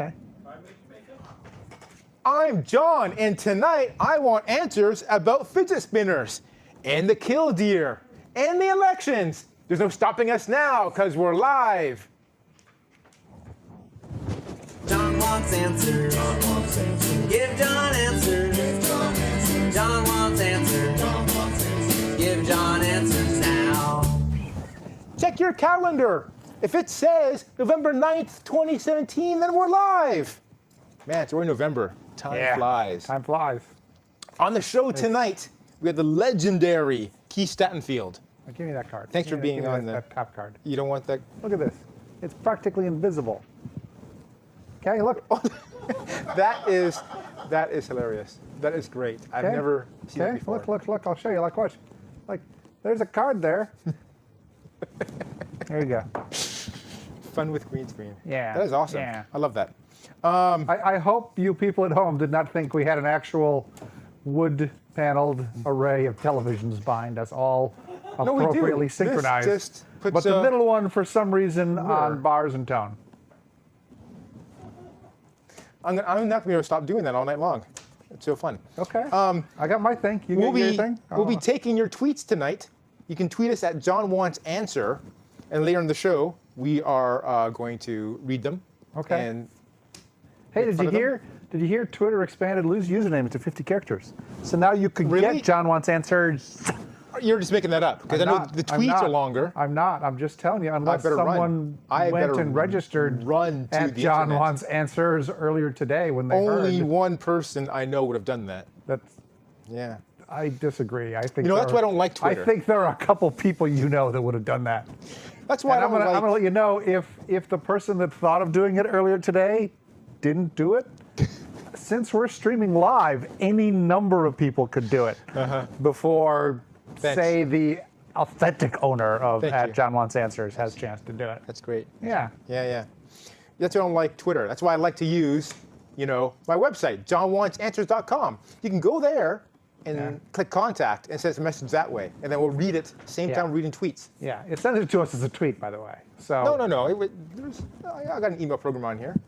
Okay. I'm John, and tonight I want answers about fidget spinners, and the Killdeer, and the elections. There's no stopping us now, because we're live. John wants answers. Give John answers. John wants answers. Give John answers now. Check your calendar. If it says November 9th, 2017, then we're live. Man, it's already November. Time flies. Time flies. On the show tonight, we have the legendary Keith Stattenfield. Give me that card. Thanks for being on that top card. You don't want that? Look at this. It's practically invisible. Okay, look. That is hilarious. That is great. I've never seen it before. Look. I'll show you. Like, watch. Like, there's a card there. There you go. Fun with green screen. Yeah. That is awesome. Yeah. I love that. I hope you people at home did not think we had an actual wood-paneled array of televisions behind us, all appropriately synchronized. This just puts but the middle one, for some reason, on bars and tone. I'm not going to be able to stop doing that all night long. It's so fun. Okay. I got my thing. You got your thing? We'll be taking your tweets tonight. You can tweet us at John Wants Answer, and later in the show, we are going to read them. Okay. And hey, did you hear Twitter expanded Lou's username to 50 characters? So now you could get John Wants Answers. You're just making that up, because I know the tweets are longer. I'm not. I'm just telling you, unless someone went and registered at John Wants Answers earlier today when they heard. Only one person I know would have done that. Yeah. I disagree. I think that's why I don't like Twitter. I think there are a couple people that would have done that. That's why I'm going to let you know, if the person that thought of doing it earlier today didn't do it, since we're streaming live, any number of people could do it before, say, the authentic owner of at John Wants Answers has a chance to do it. That's great. Yeah. Yeah. That's why I don't like Twitter. That's why I like to use, my website, johnwantsanswers.com. You can go there and click contact and send us a message that way, and then we'll read it same time we're reading tweets. Yeah, it sends it to us as a tweet, by the way. So no. I got an email program on here.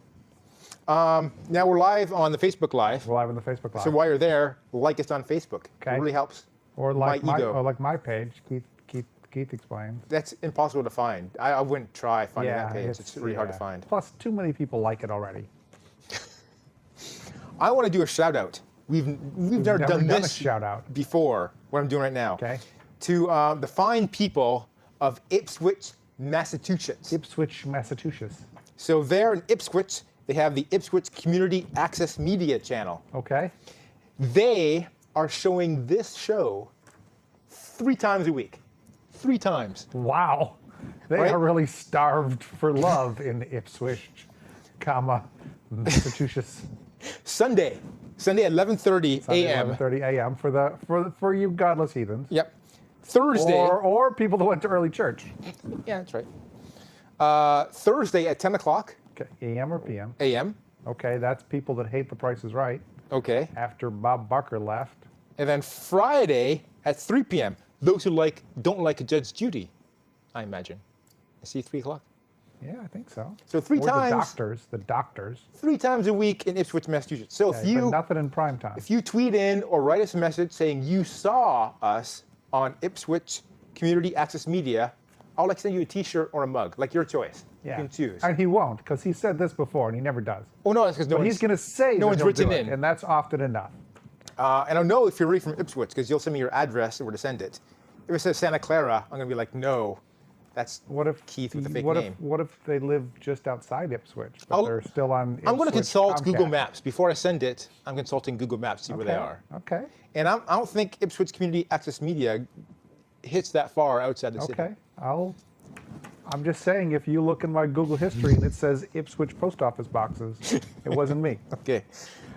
Now we're live on the Facebook Live. We're live on the Facebook Live. So while you're there, like us on Facebook. Okay. It really helps. Or like my ego. Or like my page, Keith Explains. That's impossible to find. I wouldn't try finding that page. It's really hard to find. Plus, too many people like it already. I want to do a shout out. We've never done this a shout out before. What I'm doing right now. Okay. To the fine people of Ipswich, Massachusetts. Ipswich, Massachusetts. So there in Ipswich, they have the Ipswich Community Access Media channel. Okay. They are showing this show 3 times a week. 3 times. Wow. They are really starved for love in Ipswich, Massachusetts. Sunday at 11:30 a.m. 11:30 a.m. for you godless heathens. Yep. Thursday. Or people that went to early church. Yeah, that's right. Thursday at 10 o'clock. Okay. A.m. or P.m.? A.m. Okay, that's people that hate The Price is Right. Okay. After Bob Barker left. And then Friday at 3 p.m. Those who don't like Judge Judy, I imagine. I see 3 o'clock. Yeah, I think so. So 3 times. The doctors. 3 times a week in Ipswich, Massachusetts. So but nothing in prime time. If you tweet in or write us a message saying you saw us on Ipswich Community Access Media, I'll send you a T-shirt or a mug, like your choice. Yeah. You can choose. And he won't, because he said this before, and he never does. Oh no, that's because he's going to say no one's written in, and that's often enough. And I'll know if you're really from Ipswich because you'll send me your address and where to send it. If it says Santa Clara, I'm going to be like, no, that's Keith with the fake name. What if they live just outside Ipswich, but they're still on Ipswich? I'm going to consult Comcast. Google Maps. Before I send it, I'm consulting Google Maps to see where they are. Okay. And I don't think Ipswich Community Access Media hits that far outside the city. Okay. I'm just saying, if you look in my Google history and it says Ipswich post office boxes, it wasn't me. Okay.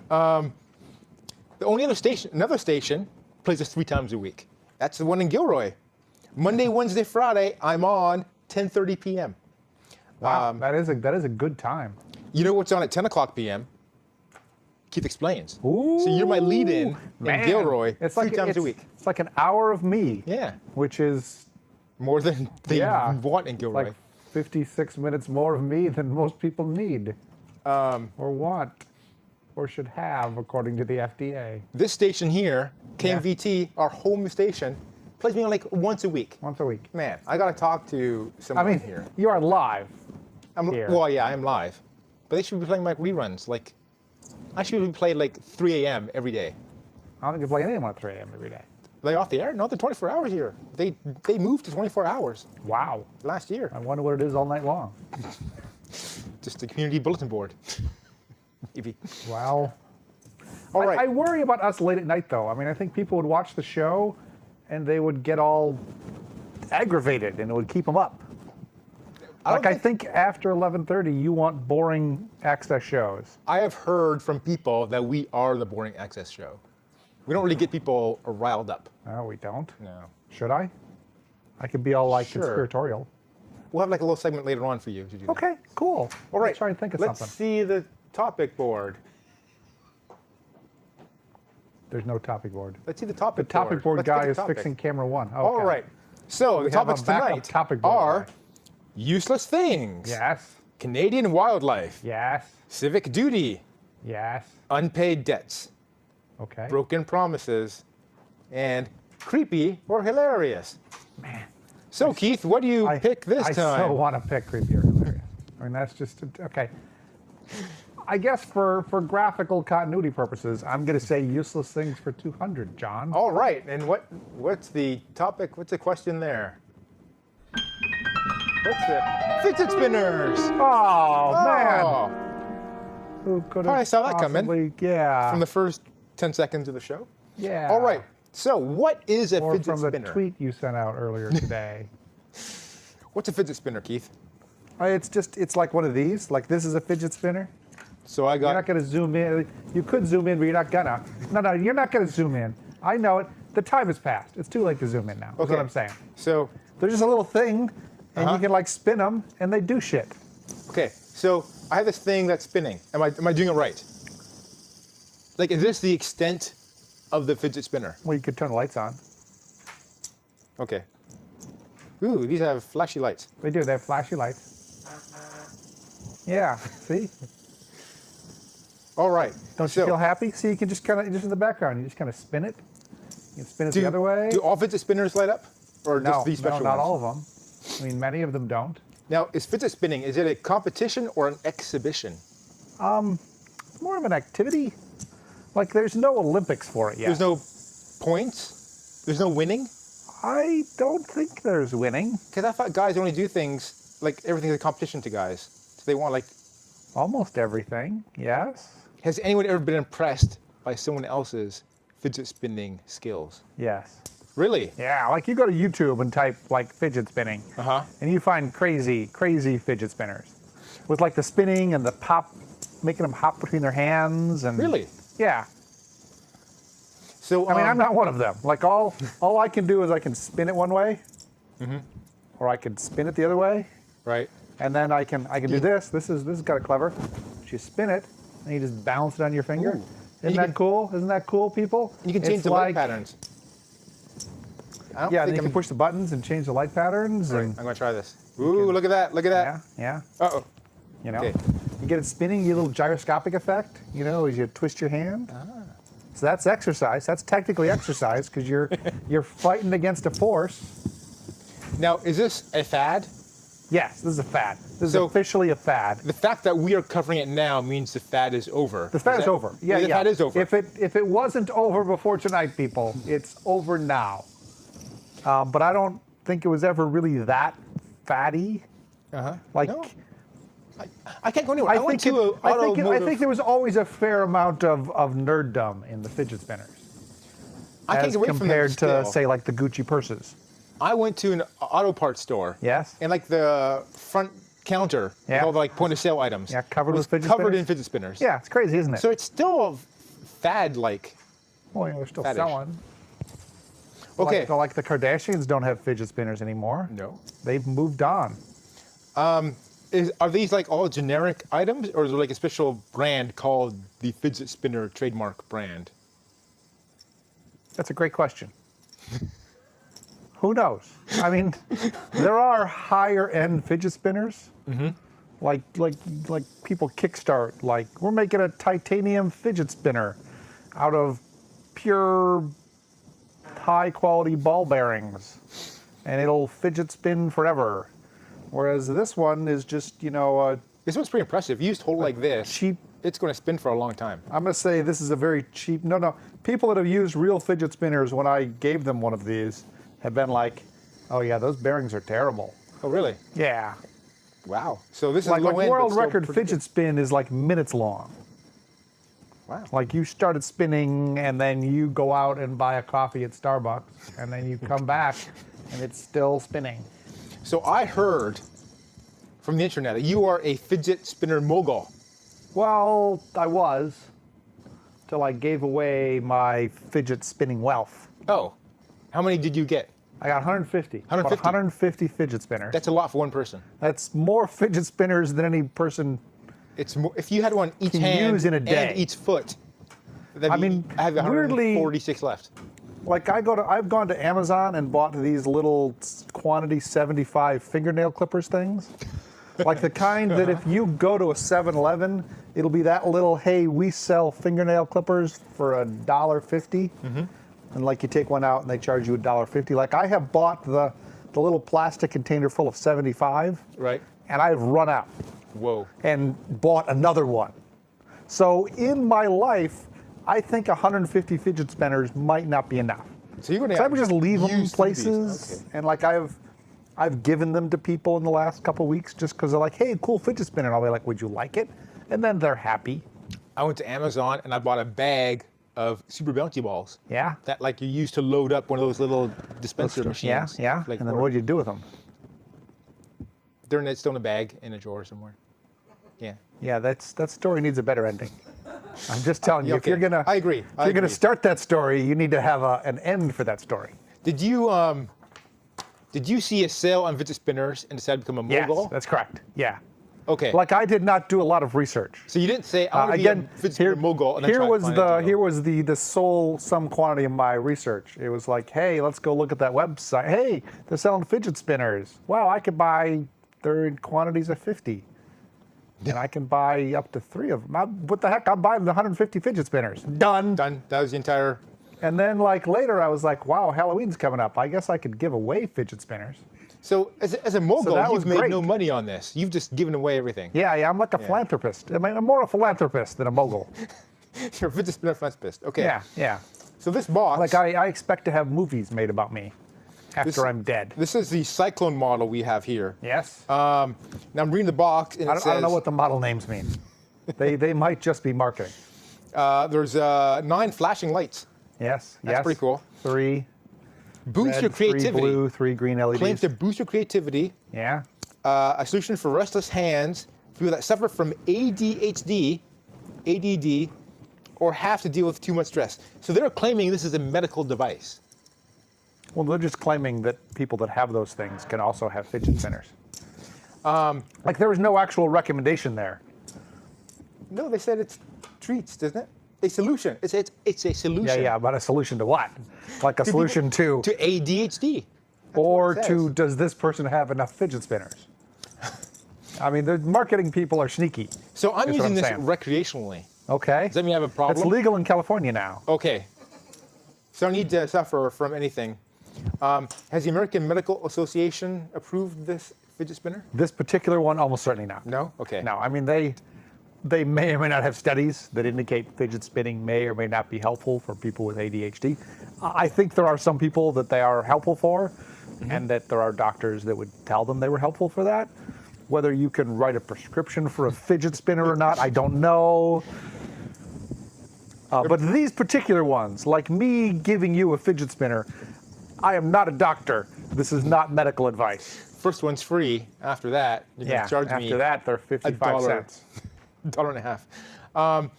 The only another station plays us 3 times a week. That's the one in Gilroy. Monday, Wednesday, Friday, I'm on 10:30 p.m. Wow, that is a good time. You know what's on at 10 o'clock p.m.? Keith Explains. Ooh, so you're my lead-in in Gilroy it's 3 times a week. It's like an hour of me. Yeah. Which is more than they want in Gilroy. Like 56 minutes more of me than most people need. Or want. Or should have, according to the FDA. This station here, KMVT, our home station, plays me like once a week. Once a week. Man, I gotta talk to I someone mean, here. you are live. Here. Well, yeah, I'm live, but they should be playing like reruns. Like, I should be played like 3 a.m. every day. I don't think you play anyone at 3 a.m. every day. Are they off the air? No, they're 24 hours here. They moved to 24 hours Wow. last year. I wonder what it is all night long. Just the community bulletin board. Maybe. Well, All right. I worry about us late at night, though. I mean, I think people would watch the show, and they would get all aggravated, and it would keep them up. I think after 11:30, you want boring access shows. I have heard from people that we are the boring access show. We don't really get people riled up. No, we don't. No. Should I? I could be all like Sure. conspiratorial. We'll have like a little segment later on for you to do that. Okay, cool. All right. Let's try and think of Let's something. see the topic board. There's no topic board. Let's see the The topic board. topic board Let's get guy to the is topic. fixing camera one. Okay. All right. So We the have a topics backup tonight topic board are guy. useless things, Yes. Canadian wildlife, Yes. civic duty, Yes. unpaid debts, Okay. broken promises, and creepy or hilarious. Man. So Keith, what do you pick this I time? so want to pick creepy or hilarious. I mean, that's just okay. I guess for graphical continuity purposes, I'm going to say useless things for 200, John. All right, and what's the topic? What's the question there? What's the Fidget Spinners? Oh, man. Oh, Who could Probably have saw that coming. possibly- Yeah. from the first 10 seconds of the show. yeah. All right. So, what is a Or fidget from the spinner? tweet you sent out earlier today. What's a fidget spinner, Keith? It's like one of these. Like this is a fidget spinner. So I You're not got. going to zoom in. You could zoom in, but you're not gonna. No, you're not going to zoom in. I know it. The time has passed. It's too late to zoom in now. That's Okay. what I'm saying. So, They're just a little thing, and you can like spin them, and they do shit. okay. So I have this thing that's spinning. Am I doing it right? Like, is this the extent of the fidget spinner? Well, you could turn the lights on. Okay. Ooh, these have flashy lights. They do. They have flashy lights. Yeah. See? All right. Don't you feel happy? See, you can just kind of just in the background. You just kind of spin it. You can spin it the other way. Do all fidget spinners light up, or No, just these special not ones? all of them. I mean, many of them don't. Now, is fidget spinning? Is it a competition or an exhibition? More of an activity. Like there's no Olympics for it yet. There's no points. There's no winning. I don't think there's winning. Because I thought guys only do things like everything's a competition to guys. So they want like. Almost everything. Yes. Has anyone ever been impressed by someone else's fidget spinning skills? Yes. Really? Yeah. Like you go to YouTube and type like fidget spinning, Uh-huh. and you find crazy fidget spinners with like the spinning and the pop, making them hop between their hands and. Really? Yeah. So I mean, I'm not one of them. Like all I can do is I can spin it one way, or I can spin it the other way, right. and then I can do this. This is kind of clever. You spin it, and you just balance it on your finger. Ooh. Isn't that cool? Isn't that cool, people? You can change It's the light patterns. I don't Yeah, think then you can push the buttons and change the light patterns. Right, And, I'm gonna try this. Ooh, look at that! Look at that! yeah. Uh-oh. You know, Okay. you get it spinning, you get a little gyroscopic effect. You know, as you twist your hand. So that's exercise. That's technically exercise because you're fighting against a force. Now, is this a fad? Yes, this is a fad. This is So- officially a fad. The fact that we are covering it now means the fad is over. The fad is over. Yeah, the fad is over. If it wasn't over before tonight, people, it's over now. But I don't think it was ever really that fatty. Like, No. I can't go anywhere. I went think to an I automotive. think there was always a fair amount of nerddom in the fidget spinners, I can't as get away from them compared to still. say like the Gucci purses. I went to an auto parts store. Yes. And like the front counter, Yeah. with all the like point of sale items. Yeah, covered was with fidget covered spinners? in fidget spinners. Yeah, it's crazy, isn't it? So it's still fad-like. well, they're still faddish. selling. Okay. Like the Kardashians don't have fidget spinners anymore. No. They've moved on. Are these like all generic items, or is there like a special brand called the fidget spinner trademark brand? That's a great question. Who knows? I mean, there are higher end fidget spinners, Like people kickstart, like we're making a titanium fidget spinner out of pure high quality ball bearings, and it'll fidget spin forever. Whereas this one is just, This one's pretty impressive. Used whole like this, cheap. it's going to spin for a long time. I'm gonna say this is a very cheap. No. People that have used real fidget spinners, when I gave them one of these, have been like, "Oh yeah, those bearings are terrible." Oh, really? Yeah. Wow. So this is Like low end, world but still record pretty fidget spin is like minutes long. good. Wow. Like you started spinning and then you go out and buy a coffee at Starbucks and then you come back and it's still spinning. So I heard from the internet that you are a fidget spinner mogul. Well, I was, till I gave away my fidget spinning wealth. Oh, how many did you get? I got 150. 150? About 150 fidget spinners. That's a lot for one person. That's more fidget spinners than any person. It's more, if you had one each Can hand use in a day. and each foot. I mean, I have weirdly- 146 left. Like I've gone to Amazon and bought these little quantity 75 fingernail clippers things. Like the kind that if you go to a 7-Eleven, it'll be that little, hey, we sell fingernail clippers for $1.50. And like you take one out and they charge you $1.50. Like I have bought the little plastic container full of 75. Right. And I've run out Whoa. and bought another one. So in my life, I think 150 fidget spinners might not be enough. So you're going So I would just leave them use places, Okay. and like I've given them to people in the last couple weeks just because they're like, hey, cool fidget spinner. And I'll be like, would you like it? And then they're happy. I went to Amazon and I bought a bag of Super Bounty balls. Yeah. That like you use to load up one of those little dispenser Yeah, machines. yeah. Like, And then what do you do with them? They're still in a bag in a drawer somewhere. Yeah. Yeah, that story needs a better ending. I'm just telling you, Okay. if you're gonna, I agree. If you're gonna start that story, you need to have an end for that story. Did you see a sale on fidget spinners and decide to become a Yes, mogul? that's correct. Yeah. Okay. Like I did not do a lot of research. So you didn't say I want to be a fidget spinner mogul and then try to find out here was the sole some quantity of my research. It was like, hey, let's go look at that website. Hey, they're selling fidget spinners. Wow, I could buy they're in quantities of 50. And I can buy up to 3 of them. What the heck? I'm buying the 150 fidget spinners. Done. Done. That was the entire. And then like later I was like, wow, Halloween's coming up. I guess I could give away fidget spinners. So as a mogul, that was you've made great. no money on this. You've just given away everything. Yeah, I'm like a philanthropist. I mean, I'm more a philanthropist than a mogul. You're a fidget spinner philanthropist. Okay. Yeah. So this box. Like I expect to have movies made about me after I'm dead. This is the Cyclone model we have here. Yes. Now I'm reading the box and I it don't, says I don't know what the model names mean. They might just be marketing. there's 9 flashing lights. Yes. That's pretty cool. 3 Boost red, your 3 creativity. blue, 3 green LEDs. Claims to boost your creativity. Yeah. A solution for restless hands, people that suffer from ADHD, ADD, or have to deal with too much stress. So they're claiming this is a medical device. Well, they're just claiming that people that have those things can also have fidget spinners. Like there was no actual recommendation there. No, they said it's treats, doesn't it? A solution. It's a solution. Yeah, but a solution to what? Like a solution to ADHD. or what it to says. does this person have enough fidget spinners? I mean, the marketing people are sneaky. So I'm Is what using I'm this saying. recreationally. Okay. Does that mean I have a problem? It's legal in California now. Okay. So I need to suffer from anything. Has the American Medical Association approved this fidget spinner? This particular one, almost certainly not. No? Okay. No, I mean, they may or may not have studies that indicate fidget spinning may or may not be helpful for people with ADHD. I think there are some people that they are helpful for, and that there are doctors that would tell them they were helpful for that. Whether you can write a prescription for a fidget spinner or not, I don't know. But these particular ones, like me giving you a fidget spinner, I am not a doctor. This is not medical advice. First one's free. After that, you're going to charge me after that, they're 55 cents. $1.50.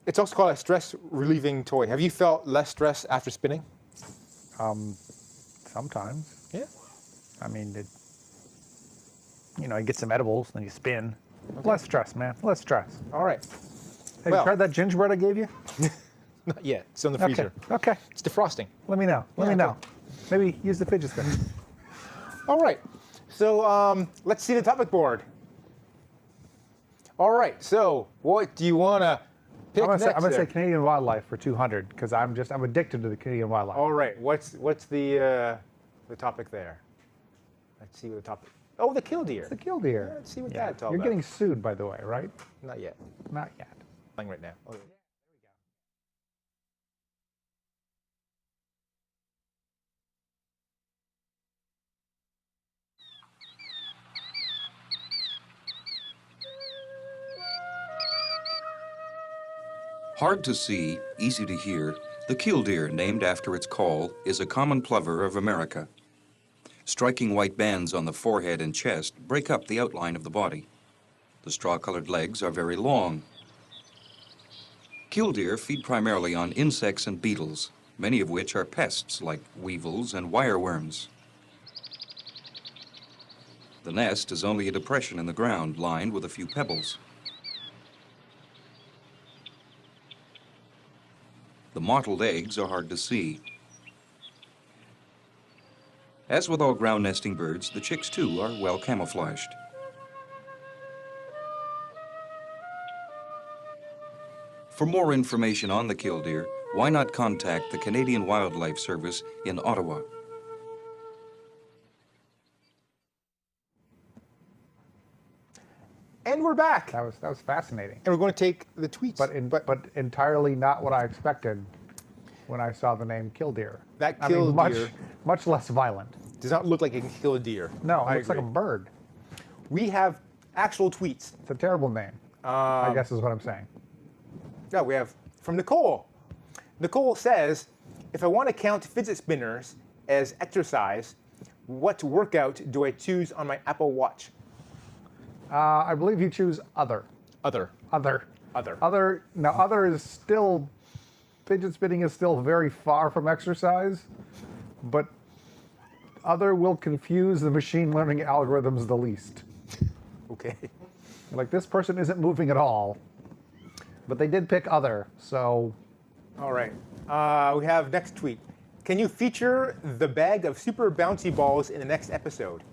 It's also called a stress relieving toy. Have you felt less stress after spinning? Sometimes. Yeah. I mean, you get some edibles, then you spin. Less stress, man. Less stress. All right. Have Well- you tried that gingerbread I gave you? Not yet. It's in the freezer. Okay. It's defrosting. Let me know. Let me know. Maybe use the fidget spinner. All right. So let's see the topic board. All right. So, what do you want to pick next? I'm gonna say there? Canadian wildlife for 200 because I'm addicted to the Canadian wildlife. All right. What's the topic there? Let's see what the topic. Oh, the killdeer. It's the killdeer. Yeah, let's see what that's all You're about. getting sued, by the way, right? Not yet. Not yet. Playing right now. Oh, Hard to see, easy to hear, the killdeer, named after its call, is a common plover of America. Striking white bands on the forehead and chest break up the outline of the body. The straw-colored legs are very long. Killdeer feed primarily on insects and beetles, many of which are pests like weevils and wireworms. The nest is only a depression in the ground lined with a few pebbles. The mottled eggs are hard to see. As with all ground nesting birds, the chicks too are well camouflaged. For more information on the killdeer, why not contact the Canadian Wildlife Service in Ottawa? and we're back. That was fascinating, And we're going to take the tweets. but entirely not what I expected when I saw the name killdeer. That I mean, killdeer much less violent. does not look like a killdeer. No, I it looks like a agree. bird. We have actual tweets. It's a terrible name. I guess is what I'm saying. Yeah, we have from Nicole. Nicole says, if I want to count fidget spinners as exercise, what workout do I choose on my Apple Watch? I believe you choose other. Other. Now, other is still, fidget spinning is still very far from exercise, but other will confuse the machine learning algorithms the least. Okay. Like, this person isn't moving at all, but they did pick other, so All right. We have next tweet. Can you feature the bag of super bouncy balls in the next episode?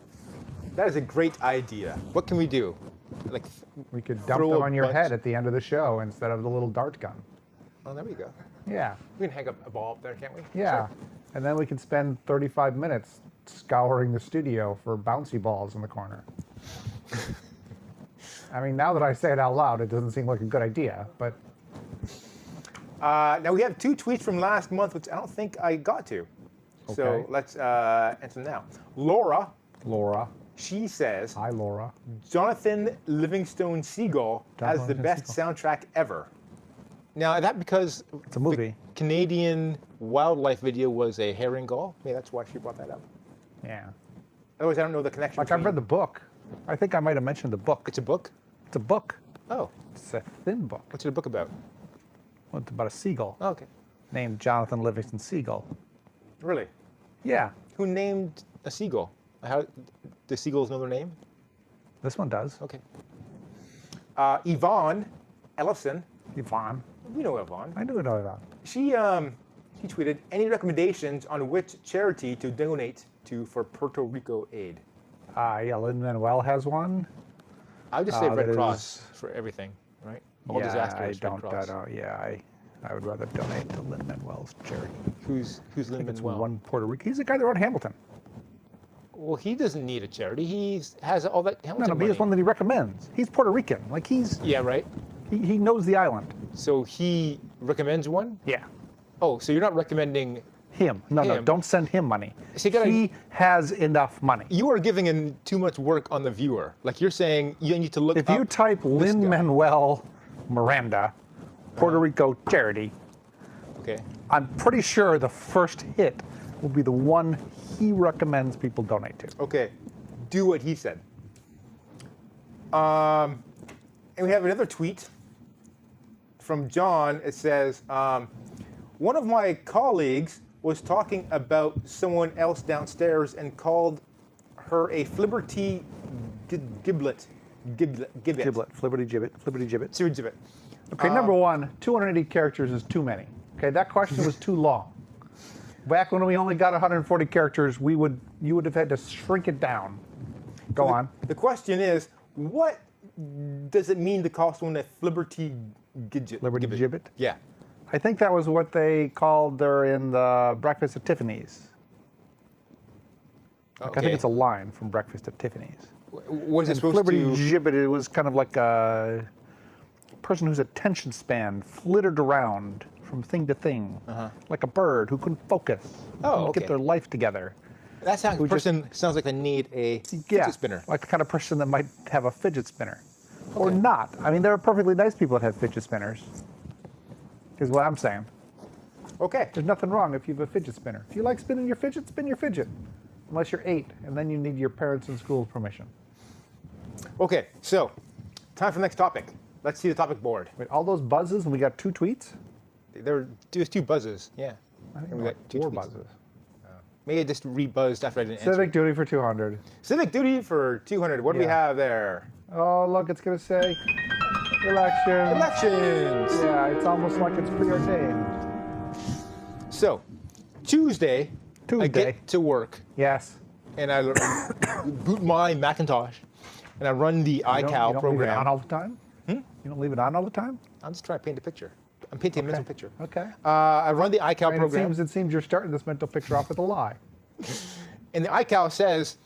That is a great idea. What can we do? Like, we could dump throw them a on your bunch- head at the end of the show instead of the little dart gun. Oh, there we go. Yeah, We can hang up a ball up there, can't we? yeah. Sure. And then we could spend 35 minutes scouring the studio for bouncy balls in the corner. I mean, now that I say it out loud, it doesn't seem like a good idea, but Now we have two tweets from last month, which I don't think I got to. So Okay. let's answer them now. Laura, Laura, she says, hi Laura. Jonathan Livingstone Seagull has the Livingstone best soundtrack ever. Now, is that because It's a movie. the Canadian wildlife video was a herring gull? Maybe that's why she brought that up. Yeah. Otherwise, I don't know the connection. Like, I've read the book. I think I might have mentioned the book. It's a book? It's a book. Oh, It's a thin book. what's the book about? Well, it's about a seagull Oh, okay. named Jonathan Livingston Seagull. Really? Yeah, Who named a seagull? How do seagulls know their name? this one does. Okay. Yvonne Ellison. Yvonne. We know Yvonne. I do know that. She tweeted, any recommendations on which charity to donate to for Puerto Rico aid? Yeah, Lin-Manuel has one. I would just say Red that Cross is- for everything, right? All yeah, disasters, I Red Cross. I would rather donate to Lin-Manuel's charity. Who's I think it's Lin-Manuel? one Puerto Rican. He's the guy that wrote Hamilton. Well, he doesn't need a charity. He has all that No, Hamilton but money. he's one that he recommends. He's Puerto Rican. Like, Yeah, right. he knows the island. So he recommends one? Yeah. Oh, so you're not recommending... Him. No, Him. don't send him money. So you gotta- He has enough money. You are giving in too much work on the viewer. Like, you're saying you need to look If up you type this guy. Lin-Manuel Miranda, Puerto Rico charity, Okay. I'm pretty sure the first hit will be the one he recommends people donate to. Okay. Do what he said. And we have another tweet from John. It says, one of my colleagues was talking about someone else downstairs and called her a flibberty giblet. Giblet, flibberty gibbet. Sewage gibbet. Okay, number one, 280 characters is too many. Okay, that question was too long. Back when we only got 140 characters, you would have had to shrink it down. Go on. The question is, what does it mean to call someone a Liberty Gibbet? Yeah. I think that was what they called her in the Breakfast at Tiffany's. Like, I think it's a line from Breakfast at Tiffany's. What is it And supposed Liberty to? Gibbet, it was kind of like a person whose attention span flittered around from thing to thing, like a bird who couldn't focus, couldn't okay. get their life together. That sounds like they need a fidget spinner. Like the kind of person that might have a fidget spinner. Or not. I mean, there are perfectly nice people that have fidget spinners, is what I'm saying. Okay. There's nothing wrong if you have a fidget spinner. If you like spinning your fidget, spin your fidget. Unless you're 8, and then you need your parents' and school's permission. Okay, so time for the next topic. Let's see the topic board. Wait, all those buzzes, and we got 2 tweets? There's 2 buzzes, yeah. I think And we we got got 2 4 tweets. buzzes. Maybe I just re-buzzed after I didn't answer. Civic duty for 200. Civic duty for 200. What do we Yeah. have there? Oh, look, it's going to say election. Elections. Yeah, it's almost like it's preordained. So, Tuesday, I Tuesday. get to work Yes. and I boot my Macintosh and I run the You don't iCal leave it program. on all the time? You don't leave it on all the time? I'm just trying to paint a picture. I'm painting a mental picture. Okay. I run the iCal And program, it seems you're starting this mental picture off with a lie. and the iCal says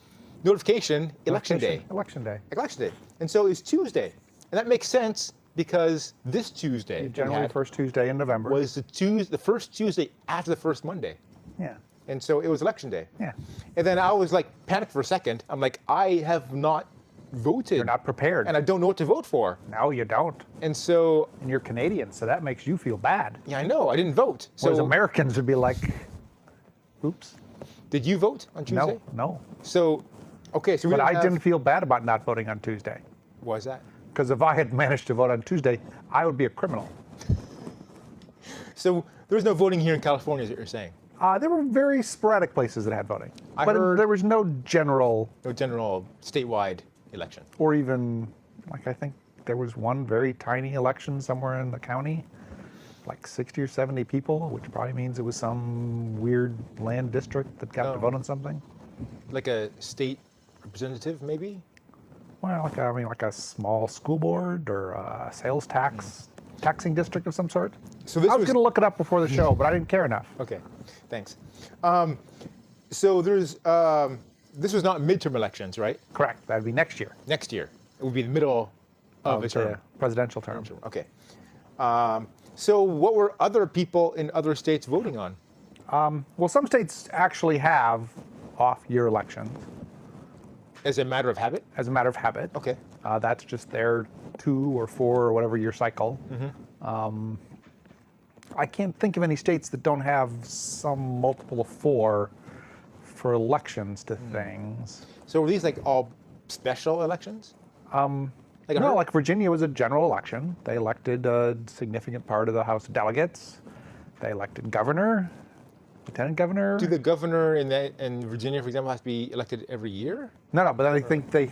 notification election day. Election day. Election day. And so it's Tuesday. And that makes sense because this Tuesday Generally first Tuesday in November. was the first Tuesday after the first Monday. Yeah. And so it was election day. Yeah. And then I was like panicked for a second. I'm like, I have not voted. You're not prepared. And I don't know what to vote for. No, you don't. And so, And you're Canadian, so that makes you feel bad. yeah, I know, I didn't vote. Whereas So Americans would be like, oops. did you vote on Tuesday? No. So, okay, so we But I have- didn't feel bad about not voting on Tuesday. Why is that? Because if I had managed to vote on Tuesday, I would be a criminal. So there was no voting here in California, is what you're saying? There were very sporadic places that had voting. I But heard- there was no general, No general statewide election. or even, like I think there was one very tiny election somewhere in the county, like 60 or 70 people, which probably means it was some weird land district that got to Oh. vote on something. Like a state representative, maybe? Well, like a small school board or a sales taxing district of some sort. So this I was was- going to look it up before the show, but I didn't care enough. Okay, thanks. So there's, this was not midterm elections, right? Correct. That'd be next year. Next year. It would be the middle of the term. Presidential term. Okay. So what were other people in other states voting on? Well, some states actually have off-year elections As a matter of habit? as a matter of habit. Okay. That's just their 2 or 4 or whatever year cycle. I can't think of any states that don't have some multiple of 4 for elections to things. So were these like all special elections? Like No, like Virginia was a general election. They elected a significant part of the House of Delegates. They elected governor, lieutenant governor. Do the governor in Virginia, for example, has to be elected every year? No, but I think I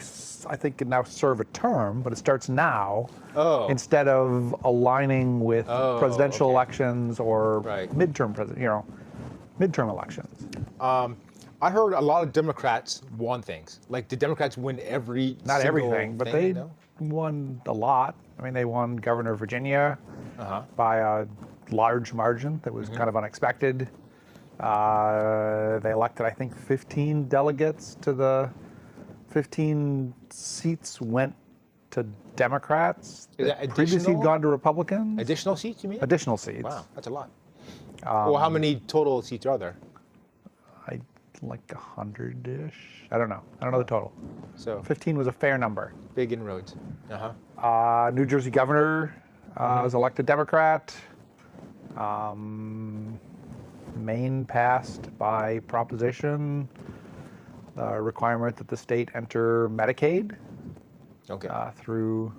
think can now serve a term, but it starts now Oh. instead of aligning with Oh, presidential okay. elections or Right. midterm elections. I heard a lot of Democrats won things. Like, did Democrats win every Not single everything, but thing? they No? won a lot. I mean, they won governor of Virginia Uh-huh. by a large margin that was kind of unexpected. They elected, I think, 15 delegates to the 15 seats went to Democrats. Is that previously additional? had gone to Republicans. Additional seats, you mean? Additional seats. Wow, that's a lot. Well, how many total seats are there? Like 100-ish. I don't know. I don't know the total. So 15 was a fair number. big inroads. Uh-huh. New Jersey governor was elected Democrat. Maine passed by proposition the requirement that the state enter Medicaid Okay. through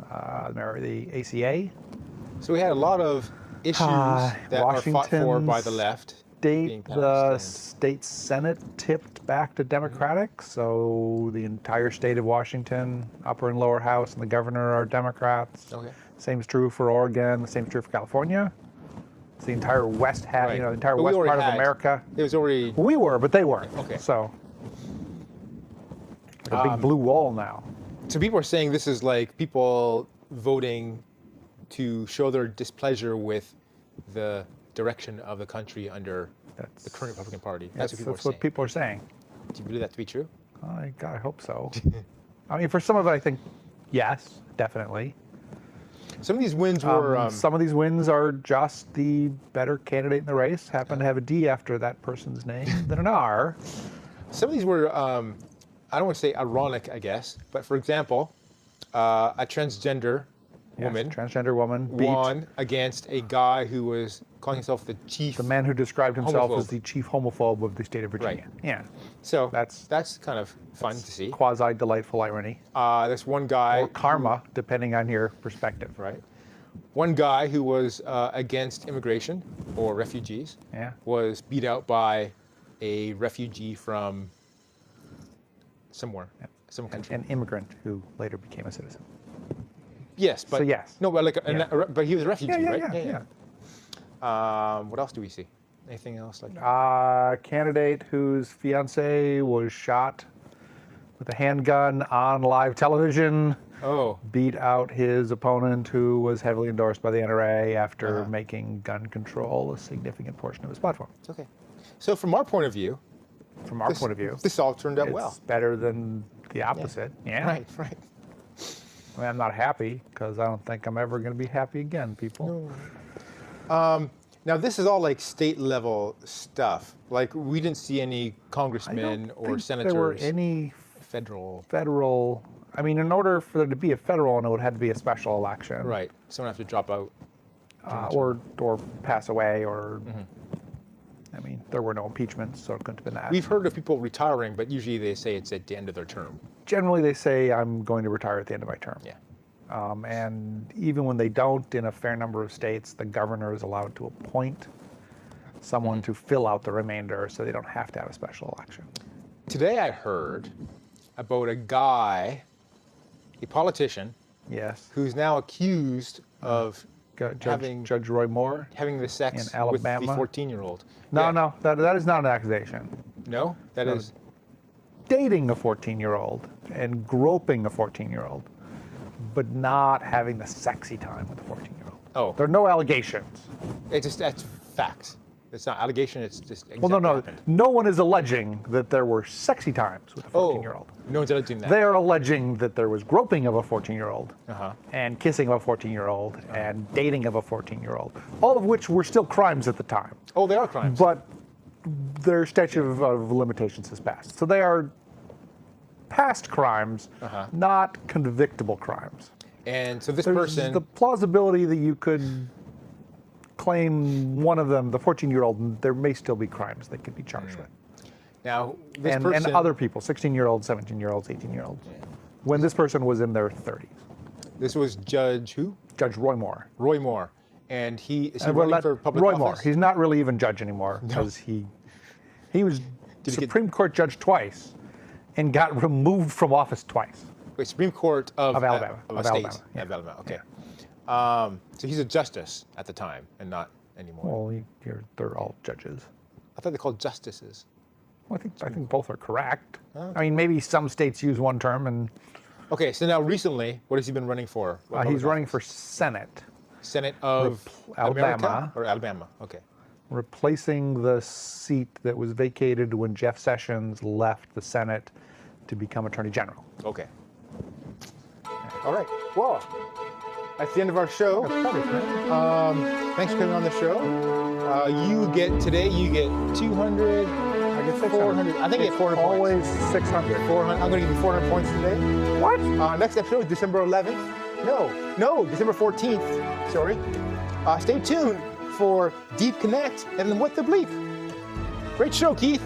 the ACA. So we had a lot of issues that are fought for by the Washington's left. being The passed, state Senate tipped back to Democratic, so the entire state of Washington, upper and lower house, and the governor are Democrats. Okay. Same is true for Oregon. The same is true for California. It's the entire west Right. the entire But we west already part of had- America. It was already. We were, but they weren't. Okay. So, like a big blue wall now. So people are saying this is like people voting to show their displeasure with the direction of the country under the current Republican Party. That's what people are saying. Do you believe that to be true? I hope so. I mean, for some of it, I think yes, definitely. Some of these wins were. Some of these wins are just the better candidate in the race happen to have a D after that person's name than an R. Some of these were, I don't want to say ironic, I guess, but for example, a transgender woman. Transgender woman beat won against a guy who was calling himself the chief. the man who described himself homophobe. as the chief homophobe of the state of Virginia. Right. Yeah. So That's kind of fun to see. Quasi delightful irony. There's one guy. Or karma, depending on your perspective. Right. One guy who was against immigration or refugees Yeah. was beat out by a refugee from somewhere, some country. An immigrant who later became a citizen. Yes, but So yes. no, but Yeah. but he was a refugee, right? Yeah. What else do we see? Anything else like that? A candidate whose fiance was shot with a handgun on live television Oh, beat out his opponent who was heavily endorsed by the NRA after Uh-huh. making gun control a significant portion of his platform. it's okay. So from our point of view, From our point of view, this all turned out it's well. better than the opposite. Yeah. Right, right. I mean, I'm not happy because I don't think I'm ever going to be happy again, people. Now this is all like state level stuff. Like we didn't see any I congressmen don't or think senators. there were any federal. federal. I mean, in order for there to be a federal one, it would have to be a special election. Right. Someone have to drop out. Or pass away, or Mm-hmm. I mean, there were no impeachments, so it couldn't have been that. We've heard of people retiring, but usually they say it's at the end of their term. Generally, they say I'm going to retire at the end of my term. Yeah. And even when they don't, in a fair number of states, the governor is allowed to appoint someone Mm-hmm. to fill out the remainder, so they don't have to have a special election. Today I heard about a guy, a politician, Yes. who's now accused of Judge Roy Moore. having the sex In with the Alabama? 14-year-old. No, that is not an accusation. No? That No. is. Dating a 14-year-old and groping a 14-year-old, but not having the sexy time with a 14-year-old. Oh. There are no allegations. It's just, that's fact. It's not allegation, it's just exactly Well, no. happened. No one is alleging that there were sexy times with a Oh, 14-year-old. no one's alleging that. They are alleging that there was groping of a 14-year-old Uh-huh. and kissing of a 14-year-old and dating of a 14-year-old, all of which were still crimes at the time. Oh, they are crimes. But their statute of limitations has passed. So they are past crimes, Uh-huh. not convictable crimes. And so this There's person, the plausibility that you could claim one of them, the 14-year-old, there may still be crimes they could be charged with. now, this And person, other people, 16-year-olds, 17-year-olds, 18-year-olds, when this person was in their 30s. this was Judge who? Judge Roy Moore. Roy Moore. And is he Well, running for public Roy office? Moore. He's not really even judge anymore because he was he get- Supreme Court judge twice and got removed from office twice. Wait, Supreme Court of Alabama. Of a Of state. Alabama, yeah. Of Alabama, okay. So he's a justice at the time and not anymore. Well, they're all judges. I thought they called justices. Well, I think both are correct. I mean, maybe some states use one term, and Okay, so now recently, what has he been running for? What he's public running office? for Senate, Senate of Alabama. America? Or Alabama, okay. replacing the seat that was vacated when Jeff Sessions left the Senate to become Attorney General. Okay. All right. Well, that's the end of our show. Thanks for coming on the show. You get 200. I get 600. 400. I think I get 400 points. Always 600. 400. I'm going to give you 400 points today. What? Next episode is December 11th. No, December 14th. Sorry. Stay tuned for Deep Connect and then What the Bleep. Great show, Keith.